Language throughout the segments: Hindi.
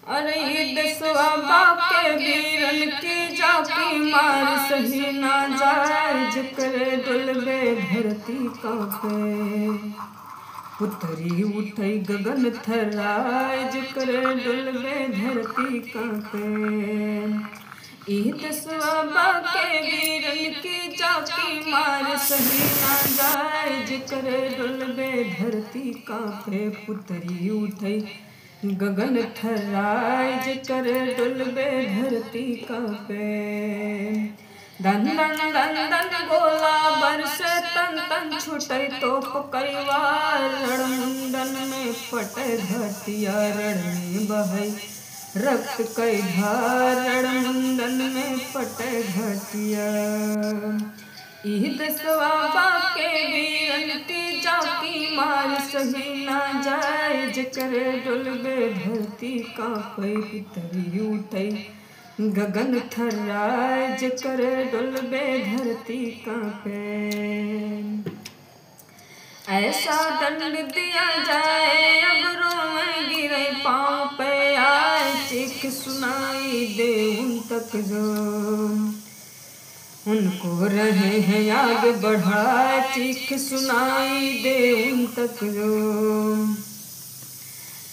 अरे दसवा बाके वीरन की जाकी मार सही ना जाए जकरे डुलबे धरती कांपे। पुतरी उठई गगन थराए जकरे डुलबे धरती कांपे। ई दसवा बाके वीरन की जाकी मार सही ना जाए जकरे डुलबे धरती कांपे। पुतरी उठई गगन थराए जकरे डुलबे धरती कांपे। दन दन दन दन गोला बरसे तन तन छुटई तोप कई वार। रणमुंडन में फटे घटिया रण में बहई रक्त कई धार। रणमुंडन में फटे घटिया। ई दसवा बाके वीरन की जाकी मार सही ना जाए जकरे डुलबे धरती कांपे। पुतरी उठई गगन थराए जकरे डुलबे धरती कांपे। ऐसा दंड दिया जाए अबरों में गिरे पाँव पे आए। चीख सुनाई दे उन तक जो उनको रहे हैं आगे बढ़ाए। चीख सुनाई दे उन तक जो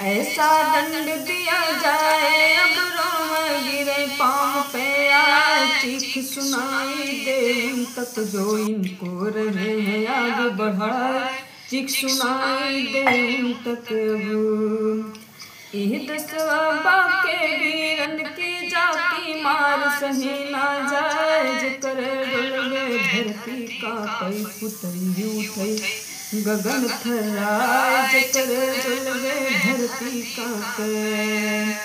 ऐसा दंड दिया जाए अबरों में गिरे पाँव पे आए। चीख सुनाई दे उन तक जो इनको रहे हैं आगे बढ़ाए। चीख सुनाई दे उन तक अब। ई दसवा बाके वीरन की जाकी मार सही ना जाए जकरे डुलबे धरती कांपे। पुतरी उठई गगन थराए जकरे डुलबे धरती कांपे।